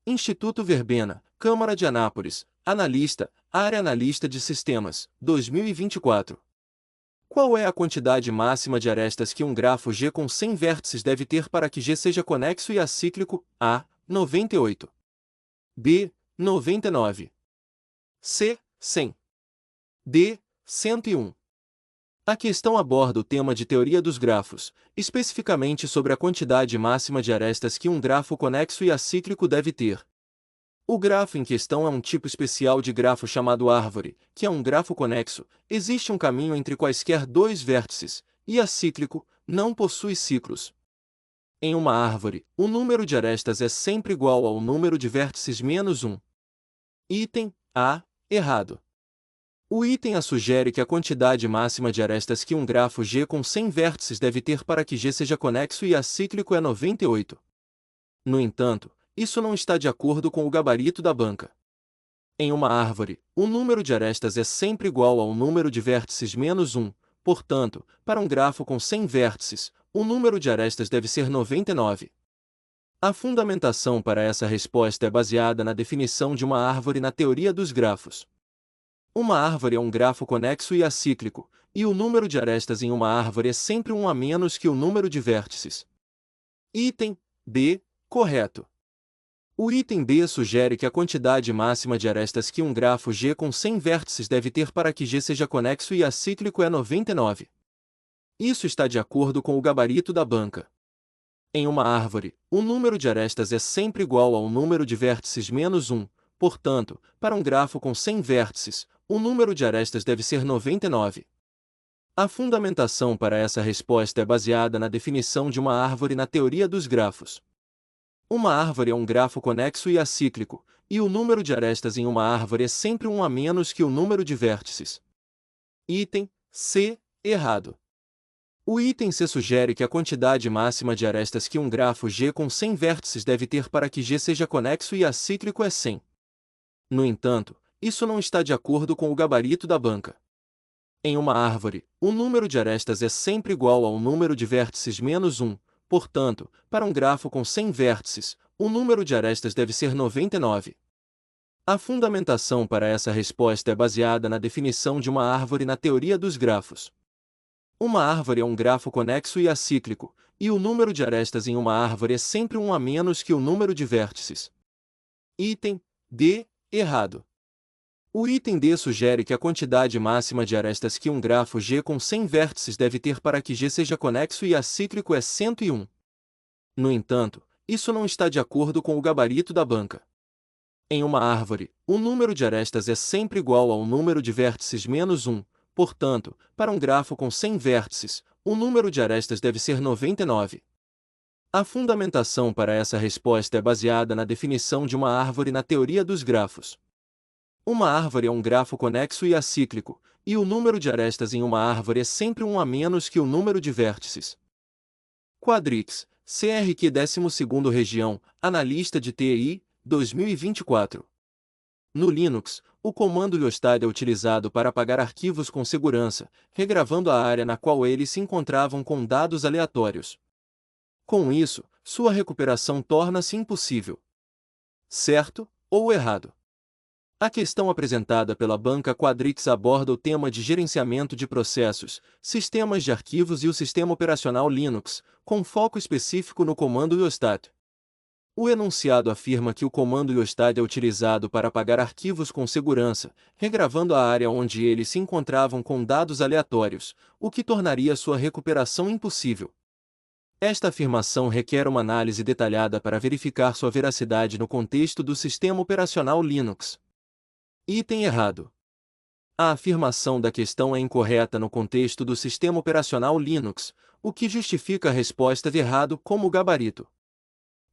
Instituto Verbena, Câmara de Anápolis, Analista, Área Analista de Sistemas, 2024. Qual é a quantidade máxima de arestas que um grafo G com 100 vértices deve ter para que G seja conexo e acíclico? A. 98. B. 99. C. 100. D. 101. A questão aborda o tema de teoria dos grafos, especificamente sobre a quantidade máxima de arestas que um grafo conexo e acíclico deve ter. O grafo em questão é um tipo especial de grafo chamado árvore, que é um grafo conexo, existe um caminho entre quaisquer dois vértices, e acíclico, não possui ciclos. Em uma árvore, o número de arestas é sempre igual ao número de vértices menos 1. Item A. Errado. O item A sugere que a quantidade máxima de arestas que um grafo G com 100 vértices deve ter para que G seja conexo e acíclico é 98. No entanto, isso não está de acordo com o gabarito da banca. Em uma árvore, o número de arestas é sempre igual ao número de vértices menos 1, portanto, para um grafo com 100 vértices, o número de arestas deve ser 99. A fundamentação para essa resposta é baseada na definição de uma árvore na teoria dos grafos. Uma árvore é um grafo conexo e acíclico, e o número de arestas em uma árvore é sempre 1 a menos que o número de vértices. Item B. Correto. O item B sugere que a quantidade máxima de arestas que um grafo G com 100 vértices deve ter para que G seja conexo e acíclico é 99. Isso está de acordo com o gabarito da banca. Em uma árvore, o número de arestas é sempre igual ao número de vértices menos 1, portanto, para um grafo com 100 vértices, o número de arestas deve ser 99. A fundamentação para essa resposta é baseada na definição de uma árvore na teoria dos grafos. Uma árvore é um grafo conexo e acíclico, e o número de arestas em uma árvore é sempre 1 a menos que o número de vértices. Item C. Errado. O item C sugere que a quantidade máxima de arestas que um grafo G com 100 vértices deve ter para que G seja conexo e acíclico é 100. No entanto, isso não está de acordo com o gabarito da banca. Em uma árvore, o número de arestas é sempre igual ao número de vértices menos 1, portanto, para um grafo com 100 vértices, o número de arestas deve ser 99. A fundamentação para essa resposta é baseada na definição de uma árvore na teoria dos grafos. Uma árvore é um grafo conexo e acíclico, e o número de arestas em uma árvore é sempre 1 a menos que o número de vértices. Item D. Errado. O item D sugere que a quantidade máxima de arestas que um grafo G com 100 vértices deve ter para que G seja conexo e acíclico é 101. No entanto, isso não está de acordo com o gabarito da banca. Em uma árvore, o número de arestas é sempre igual ao número de vértices menos 1, portanto, para um grafo com 100 vértices, o número de arestas deve ser 99. A fundamentação para essa resposta é baseada na definição de uma árvore na teoria dos grafos. Uma árvore é um grafo conexo e acíclico, e o número de arestas em uma árvore é sempre 1 a menos que o número de vértices. Quadrix, CRQ 12º Região, Analista de TI, 2024. No Linux, o comando Yostad é utilizado para apagar arquivos com segurança, regravando a área na qual eles se encontravam com dados aleatórios. Com isso, sua recuperação torna-se impossível. Certo ou errado? A questão apresentada pela banca Quadrix aborda o tema de gerenciamento de processos, sistemas de arquivos e o sistema operacional Linux, com foco específico no comando Yostad. O enunciado afirma que o comando Yostad é utilizado para apagar arquivos com segurança, regravando a área onde eles se encontravam com dados aleatórios, o que tornaria sua recuperação impossível. Esta afirmação requer uma análise detalhada para verificar sua veracidade no contexto do sistema operacional Linux. Item errado. A afirmação da questão é incorreta no contexto do sistema operacional Linux, o que justifica a resposta de errado como gabarito.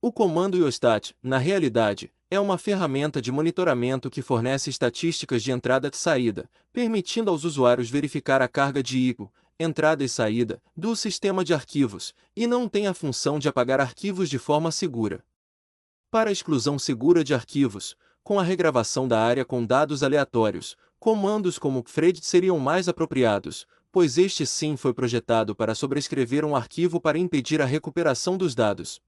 O comando Yostat, na realidade, é uma ferramenta de monitoramento que fornece estatísticas de entrada e saída, permitindo aos usuários verificar a carga de IO, entrada e saída, do sistema de arquivos, e não tem a função de apagar arquivos de forma segura. Para a exclusão segura de arquivos, com a regravação da área com dados aleatórios, comandos como Fred seriam mais apropriados, pois este sim foi projetado para sobrescrever um arquivo para impedir a recuperação dos dados.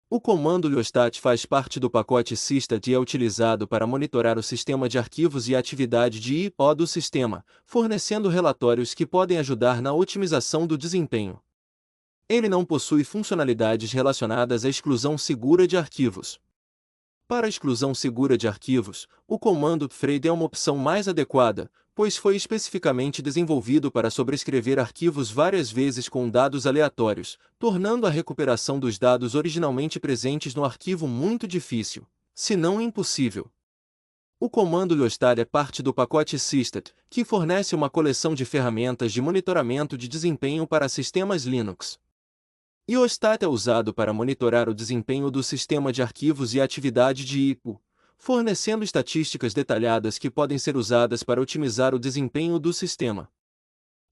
O comando Liostat faz parte do pacote Systat e é utilizado para monitorar o sistema de arquivos e a atividade de I/O do sistema, fornecendo relatórios que podem ajudar na otimização do desempenho. Ele não possui funcionalidades relacionadas à exclusão segura de arquivos. Para a exclusão segura de arquivos, o comando thread é uma opção mais adequada, pois foi especificamente desenvolvido para sobrescrever arquivos várias vezes com dados aleatórios, tornando a recuperação dos dados originalmente presentes no arquivo muito difícil, se não impossível. O comando Liostat é parte do pacote Systat, que fornece uma coleção de ferramentas de monitoramento de desempenho para sistemas Linux. Liostat é usado para monitorar o desempenho do sistema de arquivos e a atividade de I/O, fornecendo estatísticas detalhadas que podem ser usadas para otimizar o desempenho do sistema.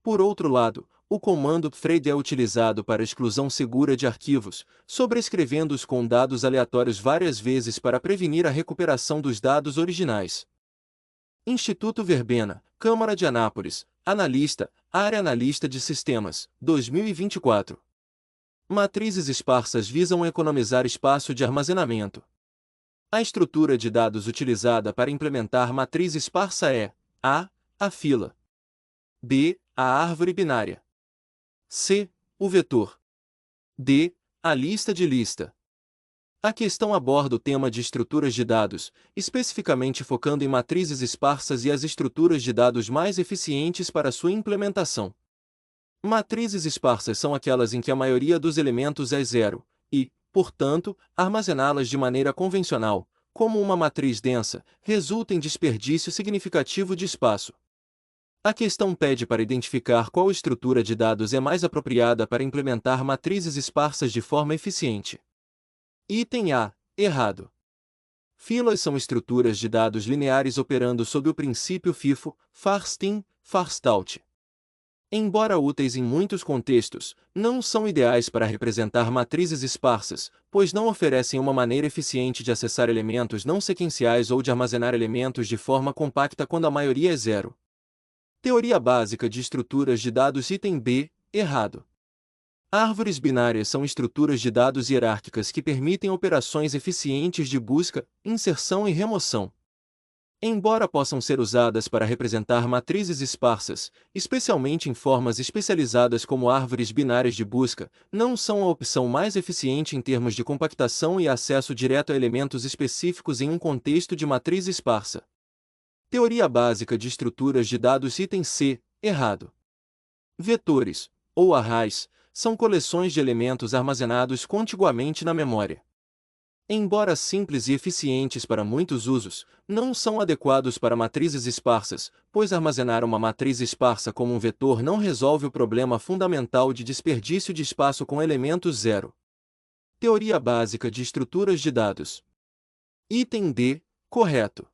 Por outro lado, o comando thread é utilizado para exclusão segura de arquivos, sobrescrevendo-os com dados aleatórios várias vezes para prevenir a recuperação dos dados originais. Instituto Verbena, Câmara de Anápolis, Analista, Área Analista de Sistemas, 2024. Matrizes esparsas visam economizar espaço de armazenamento. A estrutura de dados utilizada para implementar matriz esparsa é a fila, b. a árvore binária, c. o vetor, d. a lista de lista. A questão aborda o tema de estruturas de dados, especificamente focando em matrizes esparsas e as estruturas de dados mais eficientes para sua implementação. Matrizes esparsas são aquelas em que a maioria dos elementos é zero, e, portanto, armazená-las de maneira convencional, como uma matriz densa, resulta em desperdício significativo de espaço. A questão pede para identificar qual estrutura de dados é mais apropriada para implementar matrizes esparsas de forma eficiente. Item A. Errado. Filas são estruturas de dados lineares operando sob o princípio FIFO, First-in, First-out. Embora úteis em muitos contextos, não são ideais para representar matrizes esparsas, pois não oferecem uma maneira eficiente de acessar elementos não sequenciais ou de armazenar elementos de forma compacta quando a maioria é zero. Teoria básica de estruturas de dados. Item B. Errado. Árvores binárias são estruturas de dados hierárquicas que permitem operações eficientes de busca, inserção e remoção. Embora possam ser usadas para representar matrizes esparsas, especialmente em formas especializadas como árvores binárias de busca, não são a opção mais eficiente em termos de compactação e acesso direto a elementos específicos em um contexto de matriz esparsa. Teoria básica de estruturas de dados. Item C. Errado. Vetores, ou arrays, são coleções de elementos armazenados contiguamente na memória. Embora simples e eficientes para muitos usos, não são adequados para matrizes esparsas, pois armazenar uma matriz esparsa como um vetor não resolve o problema fundamental de desperdício de espaço com elementos zero. Teoria básica de estruturas de dados. Item D. Correto.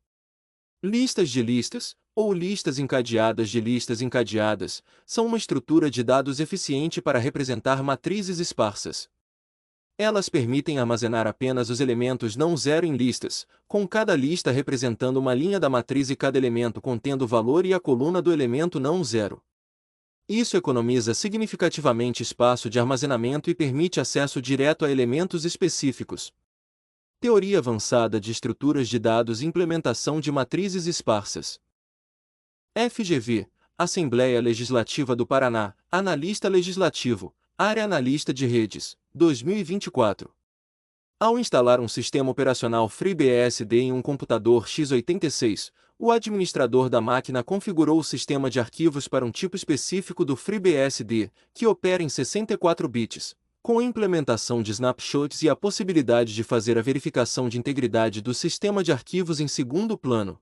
Listas de listas, ou listas encadeadas de listas encadeadas, são uma estrutura de dados eficiente para representar matrizes esparsas. Elas permitem armazenar apenas os elementos não zero em listas, com cada lista representando uma linha da matriz e cada elemento contendo o valor e a coluna do elemento não zero. Isso economiza significativamente espaço de armazenamento e permite acesso direto a elementos específicos. Teoria avançada de estruturas de dados e implementação de matrizes esparsas. FGV, Assembleia Legislativa do Paraná, Analista Legislativo, Área Analista de Redes, 2024. Ao instalar um sistema operacional FreeBSD em um computador x86, o administrador da máquina configurou o sistema de arquivos para um tipo específico do FreeBSD, que opera em 64 bits, com a implementação de snapshots e a possibilidade de fazer a verificação de integridade do sistema de arquivos em segundo plano.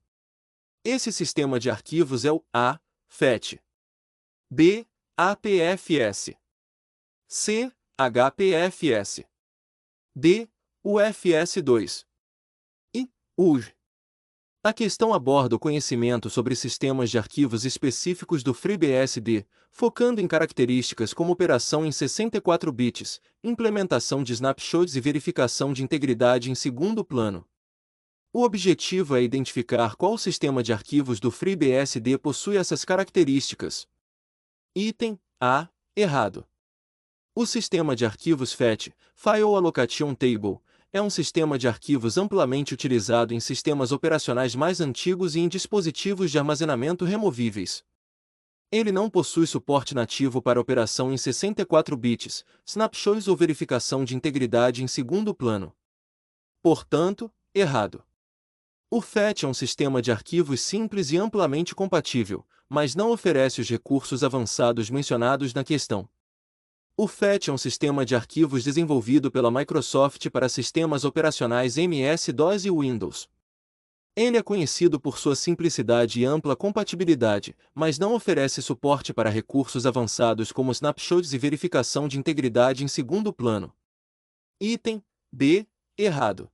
Esse sistema de arquivos é o A. FAT. B. APFS. C. HPFS. D. UFS-2. E. UR. A questão aborda o conhecimento sobre sistemas de arquivos específicos do FreeBSD, focando em características como operação em 64 bits, implementação de snapshots e verificação de integridade em segundo plano. O objetivo é identificar qual sistema de arquivos do FreeBSD possui essas características. Item A. Errado. O sistema de arquivos FAT, File Allocation Table, é um sistema de arquivos amplamente utilizado em sistemas operacionais mais antigos e em dispositivos de armazenamento removíveis. Ele não possui suporte nativo para operação em 64 bits, snapshots ou verificação de integridade em segundo plano. Portanto, errado. O FAT é um sistema de arquivos simples e amplamente compatível, mas não oferece os recursos avançados mencionados na questão. O FAT é um sistema de arquivos desenvolvido pela Microsoft para sistemas operacionais MS-DOS e Windows. Ele é conhecido por sua simplicidade e ampla compatibilidade, mas não oferece suporte para recursos avançados como snapshots e verificação de integridade em segundo plano. Item B. Errado.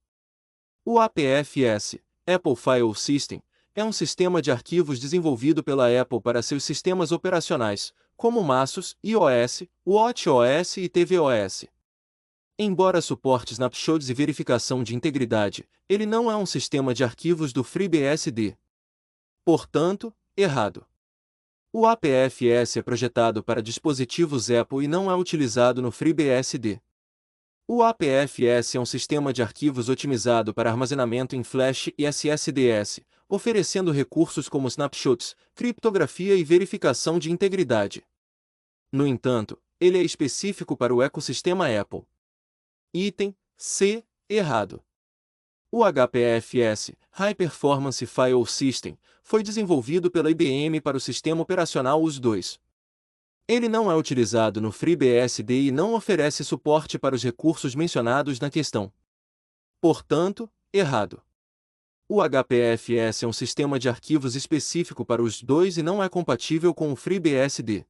O APFS, Apple File System, é um sistema de arquivos desenvolvido pela Apple para seus sistemas operacionais, como MacOS, iOS, watchOS e tvOS. Embora suporte snapshots e verificação de integridade, ele não é um sistema de arquivos do FreeBSD. Portanto, errado. O APFS é projetado para dispositivos Apple e não é utilizado no FreeBSD. O APFS é um sistema de arquivos otimizado para armazenamento em flash e SSDs, oferecendo recursos como snapshots, criptografia e verificação de integridade. No entanto, ele é específico para o ecossistema Apple. Item C. Errado. O HPFS, High Performance File System, foi desenvolvido pela IBM para o sistema operacional OS/2. Ele não é utilizado no FreeBSD e não oferece suporte para os recursos mencionados na questão. Portanto, errado. O HPFS é um sistema de arquivos específico para os OS/2 e não é compatível com o FreeBSD.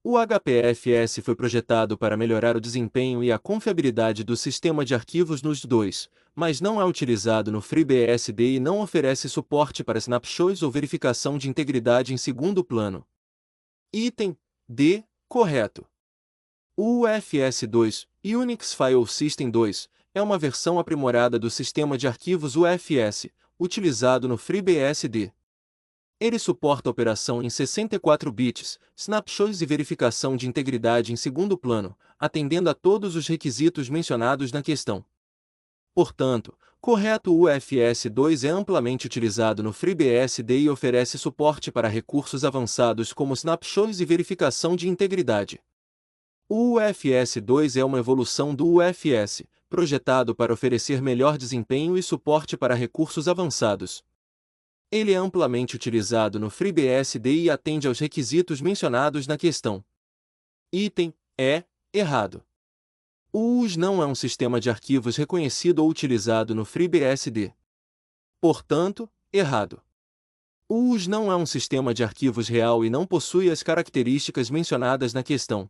O HPFS foi projetado para melhorar o desempenho e a confiabilidade do sistema de arquivos nos OS/2, mas não é utilizado no FreeBSD e não oferece suporte para snapshots ou verificação de integridade em segundo plano. Item D. Correto. O UFS-2, Unix File System 2, é uma versão aprimorada do sistema de arquivos UFS, utilizado no FreeBSD. Ele suporta operação em 64 bits, snapshots e verificação de integridade em segundo plano, atendendo a todos os requisitos mencionados na questão. Portanto, correto, o UFS-2 é amplamente utilizado no FreeBSD e oferece suporte para recursos avançados como snapshots e verificação de integridade. O UFS-2 é uma evolução do UFS, projetado para oferecer melhor desempenho e suporte para recursos avançados. Ele é amplamente utilizado no FreeBSD e atende aos requisitos mencionados na questão. Item E. Errado. O US não é um sistema de arquivos reconhecido ou utilizado no FreeBSD. Portanto, errado. O US não é um sistema de arquivos real e não possui as características mencionadas na questão.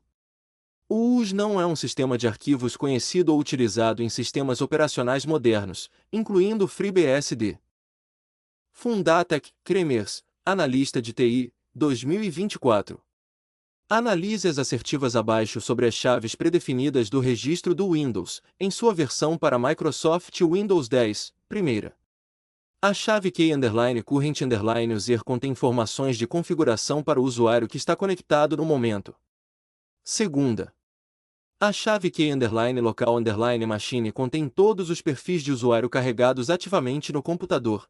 O US não é um sistema de arquivos conhecido ou utilizado em sistemas operacionais modernos, incluindo o FreeBSD. Fundatec, Kremers, Analista de TI, 2024. Analise as assertivas abaixo sobre as chaves predefinidas do registro do Windows, em sua versão para Microsoft Windows 10, primeira. A chave key_current_user contém informações de configuração para o usuário que está conectado no momento. Segunda. A chave key_local_machine contém todos os perfis de usuário carregados ativamente no computador.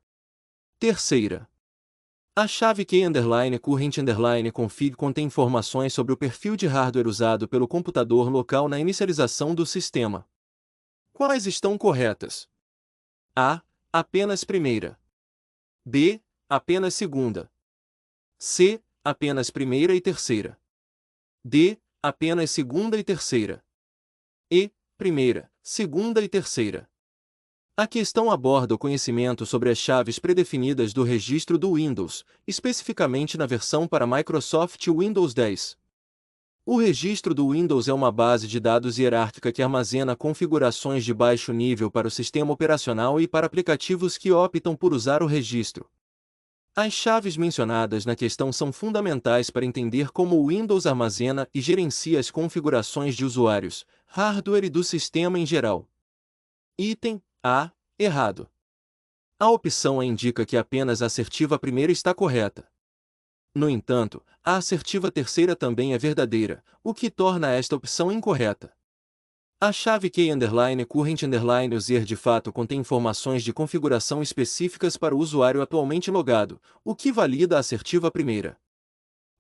Terceira. A chave key_current_config contém informações sobre o perfil de hardware usado pelo computador local na inicialização do sistema. Quais estão corretas? A. Apenas primeira. B. Apenas segunda. C. Apenas primeira e terceira. D. Apenas segunda e terceira. E. Primeira, segunda e terceira. A questão aborda o conhecimento sobre as chaves predefinidas do registro do Windows, especificamente na versão para Microsoft Windows 10. O registro do Windows é uma base de dados hierárquica que armazena configurações de baixo nível para o sistema operacional e para aplicativos que optam por usar o registro. As chaves mencionadas na questão são fundamentais para entender como o Windows armazena e gerencia as configurações de usuários, hardware e do sistema em geral. Item A. Errado. A opção A indica que apenas a assertiva primeira está correta. No entanto, a assertiva terceira também é verdadeira, o que torna esta opção incorreta. A chave key_current_user de fato contém informações de configuração específicas para o usuário atualmente logado, o que valida a assertiva primeira.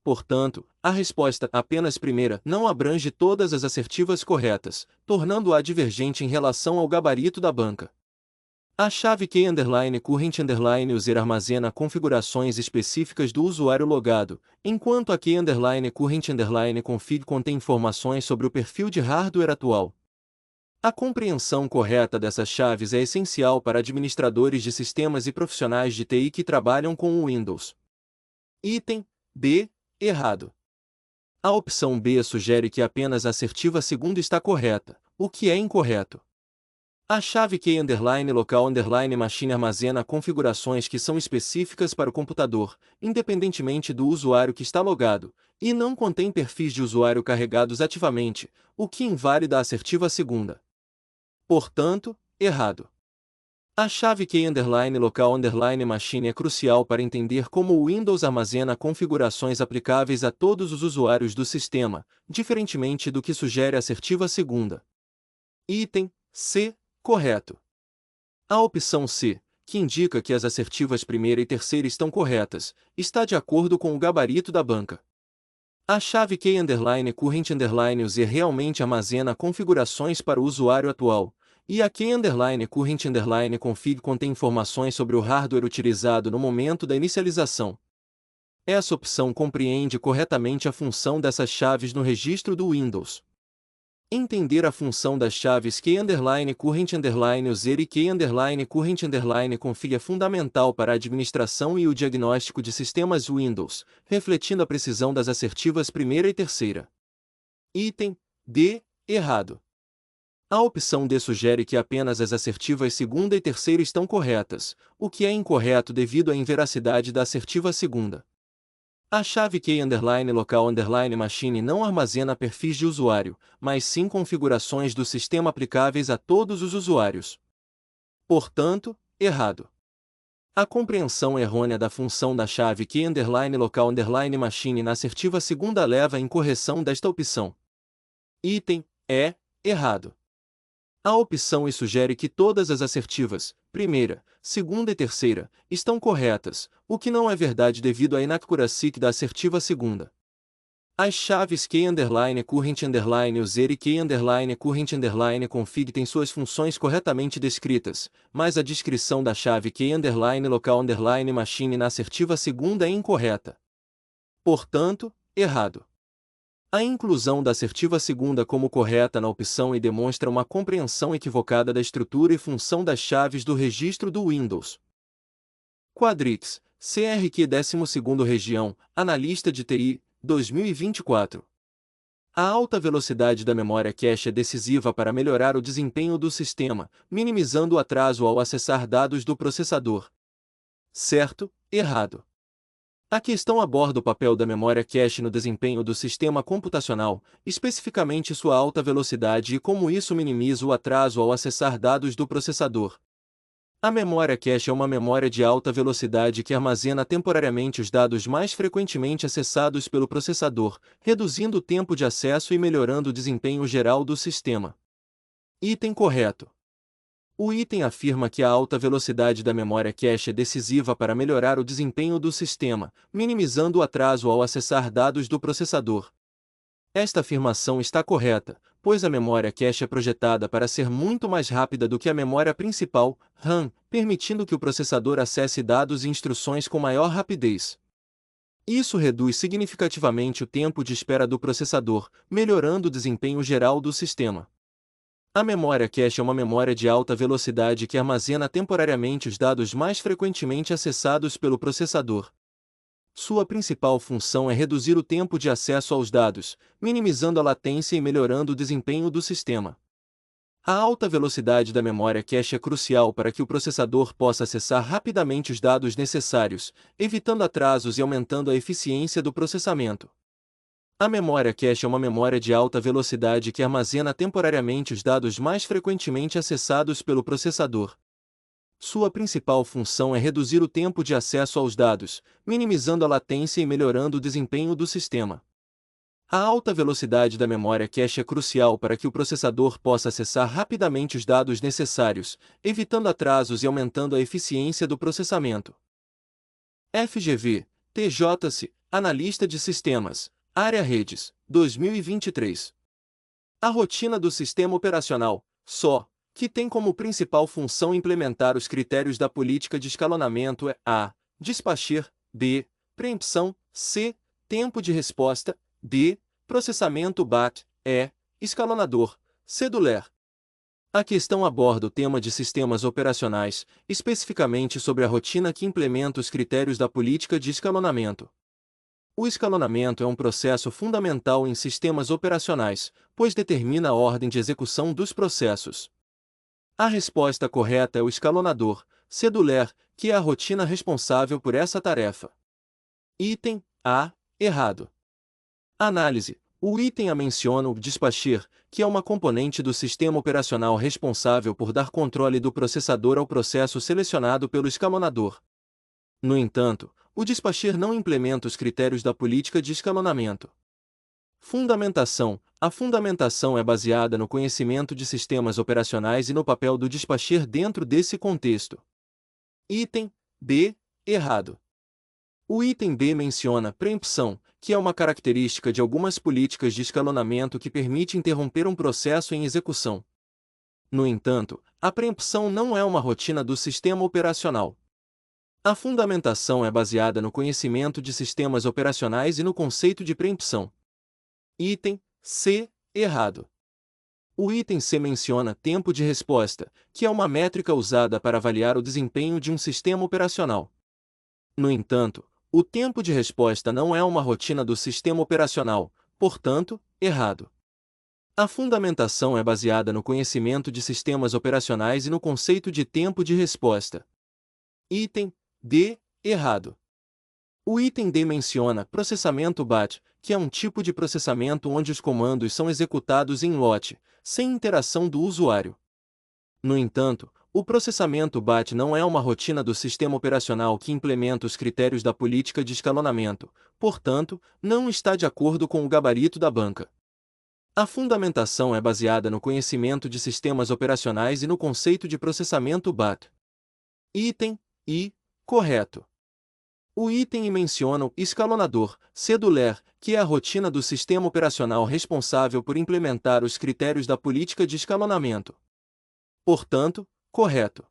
Portanto, a resposta apenas primeira não abrange todas as assertivas corretas, tornando-a divergente em relação ao gabarito da banca. A chave key_current_user armazena configurações específicas do usuário logado, enquanto a key_current_config contém informações sobre o perfil de hardware atual. A compreensão correta dessas chaves é essencial para administradores de sistemas e profissionais de TI que trabalham com o Windows. Item B. Errado. A opção B sugere que apenas a assertiva segunda está correta, o que é incorreto. A chave key_local_machine armazena configurações que são específicas para o computador, independentemente do usuário que está logado, e não contém perfis de usuário carregados ativamente, o que invalida a assertiva segunda. Portanto, errado. A chave key_local_machine é crucial para entender como o Windows armazena configurações aplicáveis a todos os usuários do sistema, diferentemente do que sugere a assertiva segunda. Item C. Correto. A opção C, que indica que as assertivas primeira e terceira estão corretas, está de acordo com o gabarito da banca. A chave key_current_user realmente armazena configurações para o usuário atual, e a key_current_config contém informações sobre o hardware utilizado no momento da inicialização. Essa opção compreende corretamente a função dessas chaves no registro do Windows. Entender a função das chaves key_current_user e key_current_config é fundamental para a administração e o diagnóstico de sistemas Windows, refletindo a precisão das assertivas primeira e terceira. Item D. Errado. A opção D sugere que apenas as assertivas segunda e terceira estão corretas, o que é incorreto devido à inveracidade da assertiva segunda. A chave key_local_machine não armazena perfis de usuário, mas sim configurações do sistema aplicáveis a todos os usuários. Portanto, errado. A compreensão errônea da função da chave key_local_machine na assertiva segunda leva à incorreção desta opção. Item E. Errado. A opção E sugere que todas as assertivas, primeira, segunda e terceira, estão corretas, o que não é verdade devido à inaccuracy da assertiva segunda. As chaves key_current_user e key_current_config têm suas funções corretamente descritas, mas a descrição da chave key_local_machine na assertiva segunda é incorreta. Portanto, errado. A inclusão da assertiva segunda como correta na opção E demonstra uma compreensão equivocada da estrutura e função das chaves do registro do Windows. Quadrix, CRQ 12º Região, Analista de TI, 2024. A alta velocidade da memória cache é decisiva para melhorar o desempenho do sistema, minimizando o atraso ao acessar dados do processador. Certo? Errado. A questão aborda o papel da memória cache no desempenho do sistema computacional, especificamente sua alta velocidade e como isso minimiza o atraso ao acessar dados do processador. A memória cache é uma memória de alta velocidade que armazena temporariamente os dados mais frequentemente acessados pelo processador, reduzindo o tempo de acesso e melhorando o desempenho geral do sistema. Item correto. O item afirma que a alta velocidade da memória cache é decisiva para melhorar o desempenho do sistema, minimizando o atraso ao acessar dados do processador. Esta afirmação está correta, pois a memória cache é projetada para ser muito mais rápida do que a memória principal, RAM, permitindo que o processador acesse dados e instruções com maior rapidez. Isso reduz significativamente o tempo de espera do processador, melhorando o desempenho geral do sistema. A memória cache é uma memória de alta velocidade que armazena temporariamente os dados mais frequentemente acessados pelo processador. Sua principal função é reduzir o tempo de acesso aos dados, minimizando a latência e melhorando o desempenho do sistema. A alta velocidade da memória cache é crucial para que o processador possa acessar rapidamente os dados necessários, evitando atrasos e aumentando a eficiência do processamento. A memória cache é uma memória de alta velocidade que armazena temporariamente os dados mais frequentemente acessados pelo processador. Sua principal função é reduzir o tempo de acesso aos dados, minimizando a latência e melhorando o desempenho do sistema. A alta velocidade da memória cache é crucial para que o processador possa acessar rapidamente os dados necessários, evitando atrasos e aumentando a eficiência do processamento. FGV, TJC, Analista de Sistemas, Área Redes, 2023. A rotina do Sistema Operacional, SO, que tem como principal função implementar os critérios da política de escalonamento é a. Dispatcher, b. Preempção, c. Tempo de resposta, d. Processamento BAT, e. Escalonador, cedular. A questão aborda o tema de sistemas operacionais, especificamente sobre a rotina que implementa os critérios da política de escalonamento. O escalonamento é um processo fundamental em sistemas operacionais, pois determina a ordem de execução dos processos. A resposta correta é o escalonador, cedular, que é a rotina responsável por essa tarefa. Item A. Errado. Análise. O item A menciona o dispatcher, que é uma componente do sistema operacional responsável por dar controle do processador ao processo selecionado pelo escalonador. No entanto, o dispatcher não implementa os critérios da política de escalonamento. Fundamentação. A fundamentação é baseada no conhecimento de sistemas operacionais e no papel do dispatcher dentro desse contexto. Item B. Errado. O item B menciona preempção, que é uma característica de algumas políticas de escalonamento que permite interromper um processo em execução. No entanto, a preempção não é uma rotina do sistema operacional. A fundamentação é baseada no conhecimento de sistemas operacionais e no conceito de preempção. Item C. Errado. O item C menciona tempo de resposta, que é uma métrica usada para avaliar o desempenho de um sistema operacional. No entanto, o tempo de resposta não é uma rotina do sistema operacional, portanto, errado. A fundamentação é baseada no conhecimento de sistemas operacionais e no conceito de tempo de resposta. Item D. Errado. O item D menciona processamento BAT, que é um tipo de processamento onde os comandos são executados em lote, sem interação do usuário. No entanto, o processamento BAT não é uma rotina do sistema operacional que implementa os critérios da política de escalonamento, portanto, não está de acordo com o gabarito da banca. A fundamentação é baseada no conhecimento de sistemas operacionais e no conceito de processamento BAT. Item I. Correto. O item I menciona o escalonador, cedular, que é a rotina do sistema operacional responsável por implementar os critérios da política de escalonamento. Portanto, correto.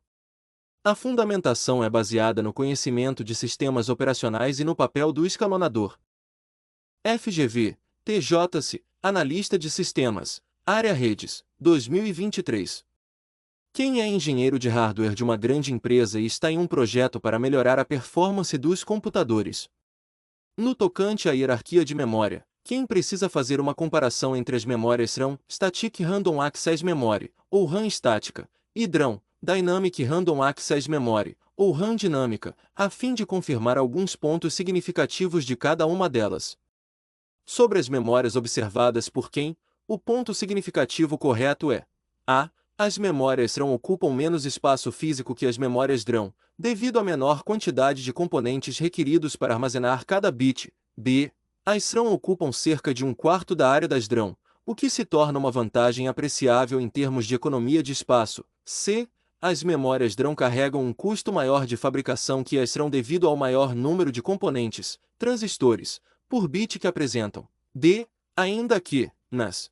A fundamentação é baseada no conhecimento de sistemas operacionais e no papel do escalonador. FGV, TJC, Analista de Sistemas, Área Redes, 2023. Quem é engenheiro de hardware de uma grande empresa e está em um projeto para melhorar a performance dos computadores? No tocante à hierarquia de memória, quem precisa fazer uma comparação entre as memórias RAM, Static Random Access Memory, ou RAM estática, e DRAM, Dynamic Random Access Memory, ou RAM dinâmica, a fim de confirmar alguns pontos significativos de cada uma delas. Sobre as memórias observadas por quem, o ponto significativo correto é a. As memórias RAM ocupam menos espaço físico que as memórias DRAM, devido à menor quantidade de componentes requeridos para armazenar cada bit. B. As RAM ocupam cerca de um quarto da área das DRAM, o que se torna uma vantagem apreciável em termos de economia de espaço. C. As memórias DRAM carregam um custo maior de fabricação que as RAM devido ao maior número de componentes, transistores, por bit que apresentam. D. Ainda que, nas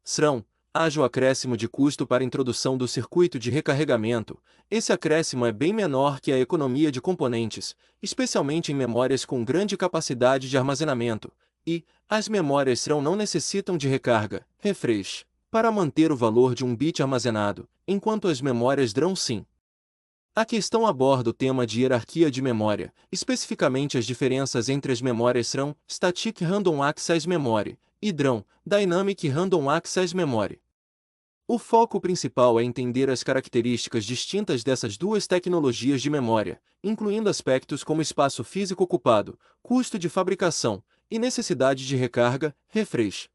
SRAM, haja o acréscimo de custo para a introdução do circuito de recarregamento, esse acréscimo é bem menor que a economia de componentes, especialmente em memórias com grande capacidade de armazenamento, e as memórias SRAM não necessitam de recarga, refresh, para manter o valor de um bit armazenado, enquanto as memórias DRAM sim. A questão aborda o tema de hierarquia de memória, especificamente as diferenças entre as memórias RAM, Static Random Access Memory, e DRAM, Dynamic Random Access Memory. O foco principal é entender as características distintas dessas duas tecnologias de memória, incluindo aspectos como espaço físico ocupado, custo de fabricação e necessidade de recarga, refresh.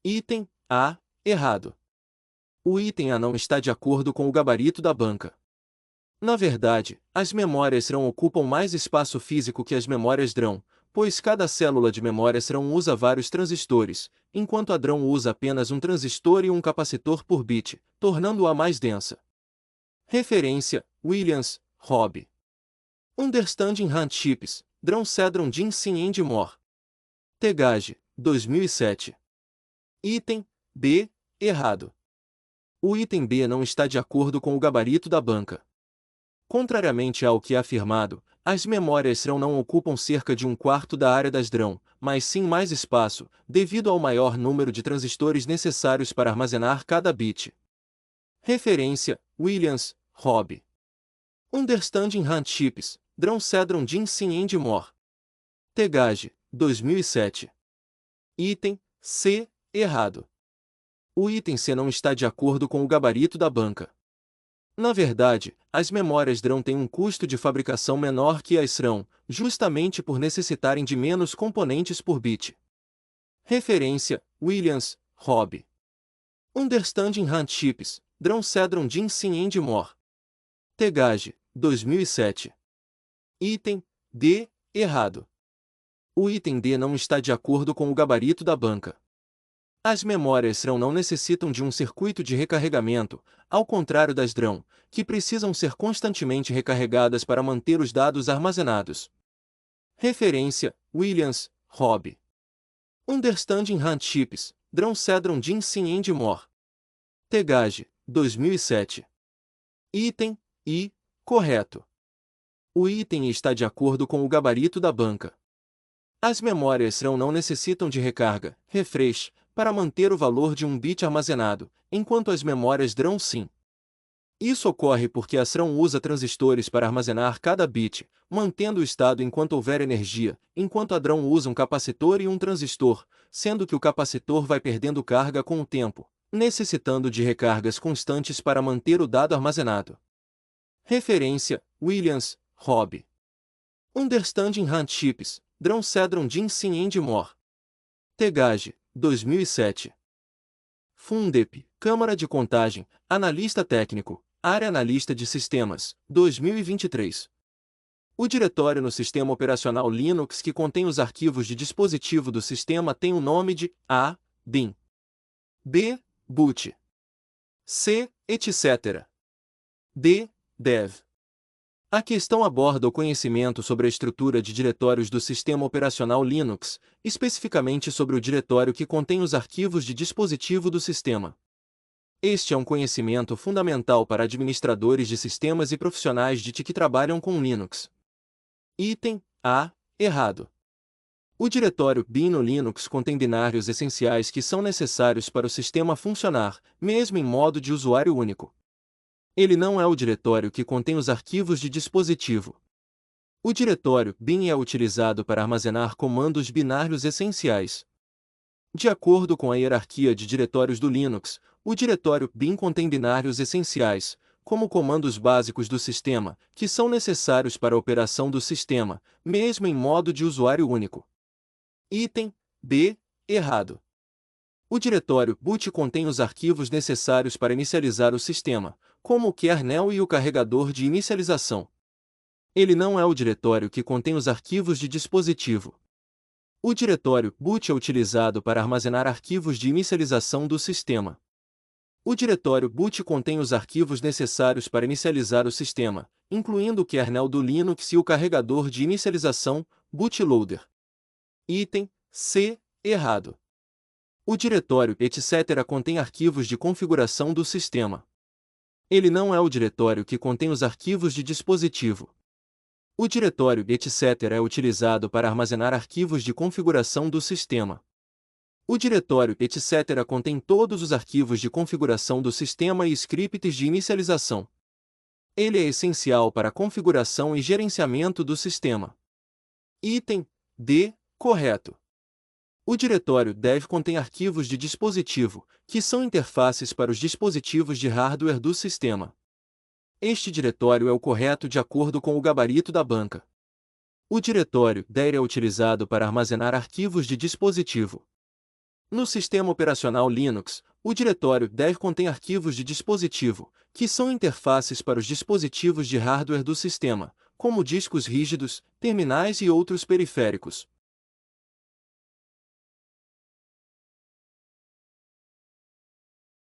Item A. Errado. O item A não está de acordo com o gabarito da banca. Na verdade, as memórias RAM ocupam mais espaço físico que as memórias DRAM, pois cada célula de memória SRAM usa vários transistores, enquanto a DRAM usa apenas um transistor e um capacitor por bit, tornando-a mais densa. Referência: Williams, Rob. Understanding RAM Chips, DRAM Cedron Ginseng and More. Tegage, 2007. Item B. Errado. O item B não está de acordo com o gabarito da banca. Contrariamente ao que é afirmado, as memórias SRAM não ocupam cerca de um quarto da área das DRAM, mas sim mais espaço, devido ao maior número de transistores necessários para armazenar cada bit. Referência: Williams, Rob. Understanding RAM Chips, DRAM Cedron Ginseng and More. Tegage, 2007. Item C. Errado. O item C não está de acordo com o gabarito da banca. Na verdade, as memórias DRAM têm um custo de fabricação menor que as SRAM, justamente por necessitarem de menos componentes por bit. Referência: Williams, Rob. Understanding RAM Chips, DRAM Cedron Ginseng and More. Tegage, 2007. Item D. Errado. O item D não está de acordo com o gabarito da banca. As memórias SRAM não necessitam de um circuito de recarregamento, ao contrário das DRAM, que precisam ser constantemente recarregadas para manter os dados armazenados. Referência: Williams, Rob. Understanding RAM Chips, DRAM Cedron Ginseng and More. Tegage, 2007. Item I. Correto. O item está de acordo com o gabarito da banca. As memórias SRAM não necessitam de recarga, refresh, para manter o valor de um bit armazenado, enquanto as memórias DRAM sim. Isso ocorre porque a SRAM usa transistores para armazenar cada bit, mantendo o estado enquanto houver energia, enquanto a DRAM usa um capacitor e um transistor, sendo que o capacitor vai perdendo carga com o tempo, necessitando de recargas constantes para manter o dado armazenado. Referência: Williams, Rob. Understanding RAM Chips, DRAM Cedron Ginseng and More. Tegage, 2007. Fundep, Câmara de Contagem, Analista Técnico, Área Analista de Sistemas, 2023. O diretório no sistema operacional Linux que contém os arquivos de dispositivo do sistema tem o nome de A. bin, B. boot, C. etc. D. dev. A questão aborda o conhecimento sobre a estrutura de diretórios do sistema operacional Linux, especificamente sobre o diretório que contém os arquivos de dispositivo do sistema. Este é um conhecimento fundamental para administradores de sistemas e profissionais de TI que trabalham com Linux. Item A. Errado. O diretório bin no Linux contém binários essenciais que são necessários para o sistema funcionar, mesmo em modo de usuário único. Ele não é o diretório que contém os arquivos de dispositivo. O diretório bin é utilizado para armazenar comandos binários essenciais. De acordo com a hierarquia de diretórios do Linux, o diretório bin contém binários essenciais, como comandos básicos do sistema, que são necessários para a operação do sistema, mesmo em modo de usuário único. Item B. Errado. O diretório boot contém os arquivos necessários para inicializar o sistema, como o kernel e o carregador de inicialização. Ele não é o diretório que contém os arquivos de dispositivo. O diretório boot é utilizado para armazenar arquivos de inicialização do sistema. O diretório boot contém os arquivos necessários para inicializar o sistema, incluindo o kernel do Linux e o carregador de inicialização, bootloader. Item C. Errado. O diretório etc. contém arquivos de configuração do sistema. Ele não é o diretório que contém os arquivos de dispositivo. O diretório etc. é utilizado para armazenar arquivos de configuração do sistema. O diretório etc. contém todos os arquivos de configuração do sistema e scripts de inicialização. Ele é essencial para a configuração e gerenciamento do sistema. Item D. Correto. O diretório dev contém arquivos de dispositivo, que são interfaces para os dispositivos de hardware do sistema. Este diretório é o correto de acordo com o gabarito da banca. O diretório dir é utilizado para armazenar arquivos de dispositivo. No sistema operacional Linux, o diretório dir contém arquivos de dispositivo, que são interfaces para os dispositivos de hardware do sistema, como discos rígidos, terminais e outros periféricos.